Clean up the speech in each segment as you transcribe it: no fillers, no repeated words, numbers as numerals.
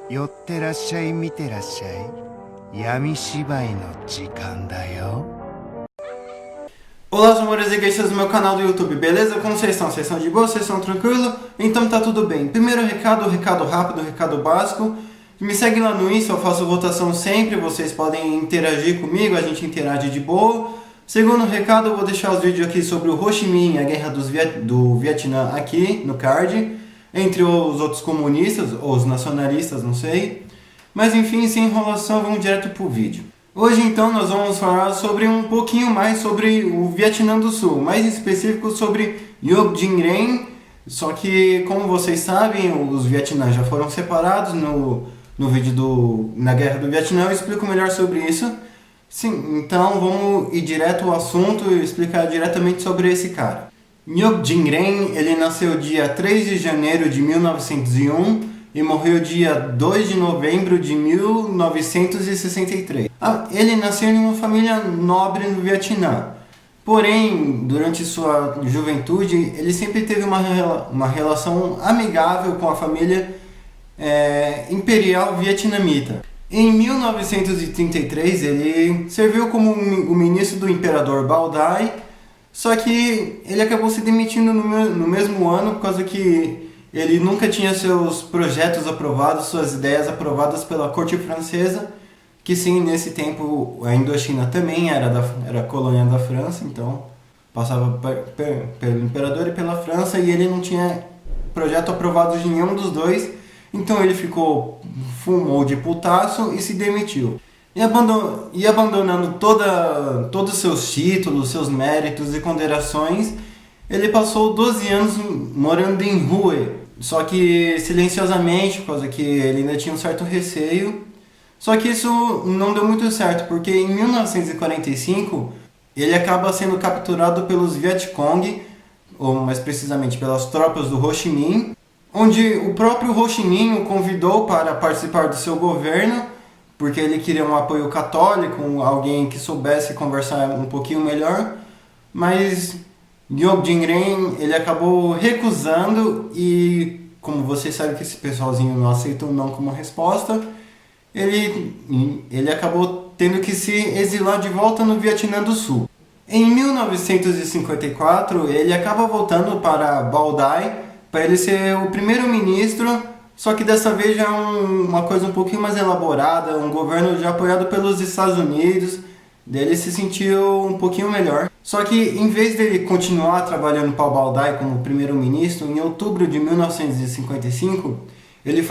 寄ってらっしゃい見てらっしゃい闇芝居の時間だよ。 Olá, meus amores e gueixas do meu canal do YouTube, beleza? Como vocês estão? Vocês estão de boa? Vocês estão tranquilo? Então tá tudo bem. Primeiro recado rápido, recado básico. Me segue lá no Insta, eu faço votação sempre, vocês podem interagir comigo, a gente interage de boa. Segundo recado, eu vou deixar os vídeos aqui sobre o Ho Chi Minh, a guerra do Vietnã aqui no card, entre os outros comunistas, ou os nacionalistas, não sei. Mas enfim, sem enrolação, vamos direto pro vídeo. Hoje então nós vamos falar sobre um pouquinho mais sobre o Vietnã do Sul, mais em específico sobre Ngoc Dinh Rien, só que como vocês sabem, os Vietnã já foram separados no vídeo na Guerra do Vietnã, eu explico melhor sobre isso. Sim, então vamos ir direto ao assunto e explicar diretamente sobre esse cara. Ngoc Dinh Rien, ele nasceu dia 3 de janeiro de 1901 e morreu dia 2 de novembro de 1963. Ele nasceu em uma família nobre no Vietnã. Porém, durante sua juventude, ele sempre teve uma relação amigável com a família imperial vietnamita. Em 1933, ele serviu como o ministro do imperador Bao Dai, só que ele acabou se demitindo no mesmo ano por causa que ele nunca tinha seus projetos aprovados, suas ideias aprovadas pela corte francesa, que sim, nesse tempo a Indochina também era colônia da França, então passava pelo imperador e pela França, e ele não tinha projeto aprovado de nenhum dos dois, então ele fumou de putaço e se demitiu. E abandonando todos os seus títulos, seus méritos e considerações, ele passou 12 anos morando em Hue, só que silenciosamente, por causa que ele ainda tinha um certo receio. Só que isso não deu muito certo, porque em 1945 ele acaba sendo capturado pelos Vietcong, ou mais precisamente pelas tropas do Ho Chi Minh, onde o próprio Ho Chi Minh o convidou para participar do seu governo, porque ele queria um apoio católico, alguém que soubesse conversar um pouquinho melhor, mas Ngoc Dinh Rien, ele acabou recusando e, como vocês sabem que esse pessoalzinho não aceita o não como resposta, ele acabou tendo que se exilar de volta no Vietnã do Sul. Em 1954, ele acaba voltando para Bao Dai para ele ser o primeiro-ministro, só que dessa vez já é uma coisa um pouquinho mais elaborada, um governo já apoiado pelos Estados Unidos. Ele se sentiu um pouquinho melhor. Só que em vez dele continuar trabalhando para o Bao Dai como primeiro-ministro, em outubro de 1955, ele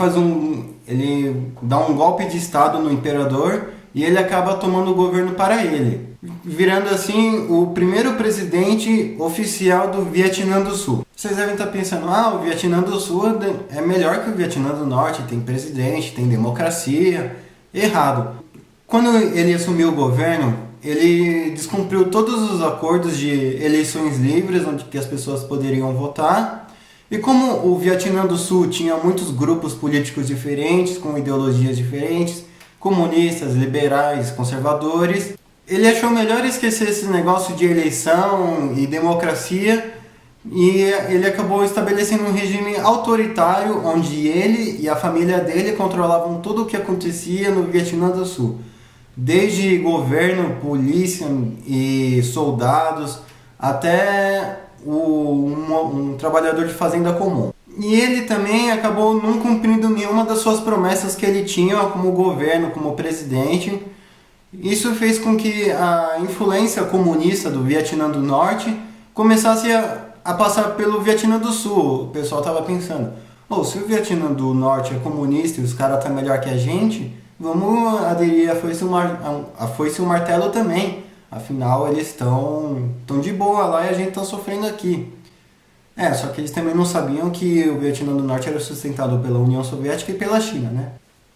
dá um golpe de estado no imperador e ele acaba tomando o governo para ele, virando assim o primeiro presidente oficial do Vietnã do Sul. Vocês devem estar pensando, o Vietnã do Sul é melhor que o Vietnã do Norte, tem presidente, tem democracia. Errado. Quando ele assumiu o governo, ele descumpriu todos os acordos de eleições livres, onde que as pessoas poderiam votar. E como o Vietnã do Sul tinha muitos grupos políticos diferentes, com ideologias diferentes, comunistas, liberais, conservadores, ele achou melhor esquecer esse negócio de eleição e democracia, e ele acabou estabelecendo um regime autoritário, onde ele e a família dele controlavam tudo o que acontecia no Vietnã do Sul. Desde governo, polícia e soldados, até um trabalhador de fazenda comum. E ele também acabou não cumprindo nenhuma das suas promessas que ele tinha como governo, como presidente. Isso fez com que a influência comunista do Vietnã do Norte começasse a passar pelo Vietnã do Sul. O pessoal estava pensando, se o Vietnã do Norte é comunista e os caras estão melhor que a gente, vamos aderir a foice e o martelo também. Afinal, eles estão de boa lá e a gente está sofrendo aqui. Só que eles também não sabiam que o Vietnã do Norte era sustentado pela União Soviética e pela China, né?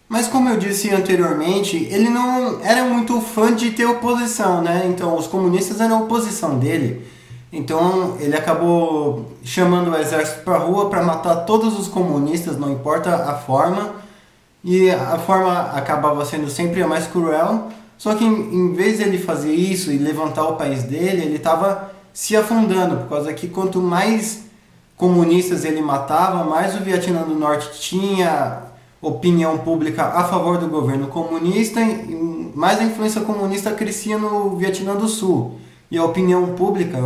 Mas como eu disse anteriormente, ele não era muito fã de ter oposição, né? Então, os comunistas eram a oposição dele. Então, ele acabou chamando o exército para a rua para matar todos os comunistas, não importa a forma. E a forma acabava sendo sempre a mais cruel. Só que em vez de ele fazer isso e levantar o país dele, ele estava se afundando, por causa que quanto mais comunistas ele matava, mais o Vietnã do Norte tinha opinião pública a favor do governo comunista, mas a influência comunista crescia no Vietnã do Sul. E a opinião pública,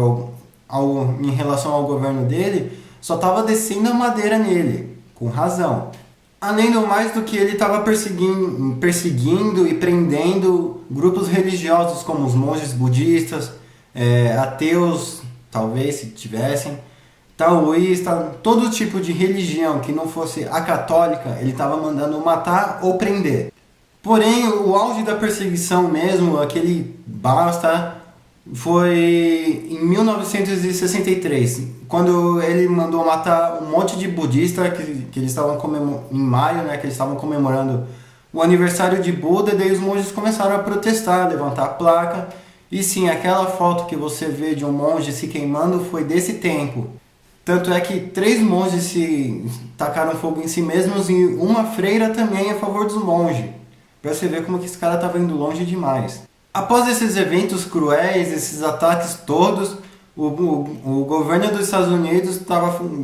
em relação ao governo dele, só estava descendo a madeira nele, com razão. Além do mais do que ele estava perseguindo e prendendo grupos religiosos como os monges budistas, ateus, talvez se tivessem, taoísta, todo tipo de religião que não fosse a católica, ele estava mandando matar ou prender. Porém, o auge da perseguição mesmo, aquele basta, foi em 1963, quando ele mandou matar um monte de budistas que eles estavam em maio, né, que eles estavam comemorando o aniversário de Buda, e daí os monges começaram a protestar, levantar a placa. E sim, aquela foto que você vê de um monge se queimando foi desse tempo. Tanto é que 3 monges se tacaram fogo em si mesmos e uma freira também a favor dos monges. Pra você ver como que esse cara estava indo longe demais. Após esses eventos cruéis, esses ataques todos, o governo dos Estados Unidos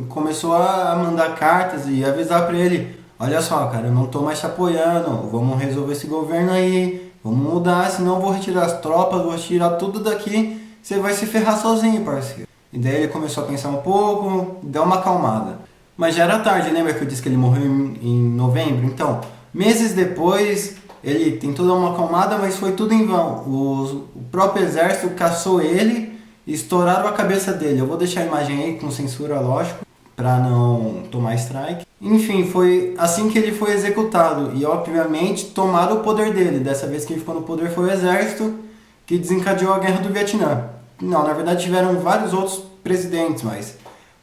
começou a mandar cartas e avisar para ele: olha só, cara, eu não tô mais te apoiando, vamos resolver esse governo aí, vamos mudar, senão eu vou retirar as tropas, vou retirar tudo daqui, você vai se ferrar sozinho, parceiro. E daí ele começou a pensar um pouco, deu uma acalmada. Mas já era tarde, lembra que eu disse que ele morreu em novembro? Então, meses depois, ele tentou dar uma acalmada, mas foi tudo em vão. O próprio exército caçou ele e estouraram a cabeça dele. Eu vou deixar a imagem aí com censura, lógico, para não tomar strike. Enfim, foi assim que ele foi executado. E, obviamente, tomaram o poder dele. Dessa vez quem ficou no poder foi o exército, que desencadeou a Guerra do Vietnã. Não, na verdade tiveram vários outros presidentes, mas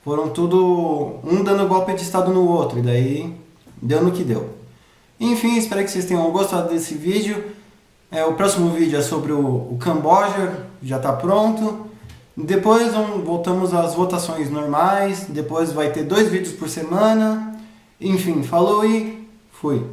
foram tudo um dando golpe de estado no outro, e daí deu no que deu. Enfim, espero que vocês tenham gostado desse vídeo. O próximo vídeo é sobre o Camboja, já está pronto. Depois voltamos às votações normais, depois vai ter 2 vídeos por semana. Enfim, falou e fui.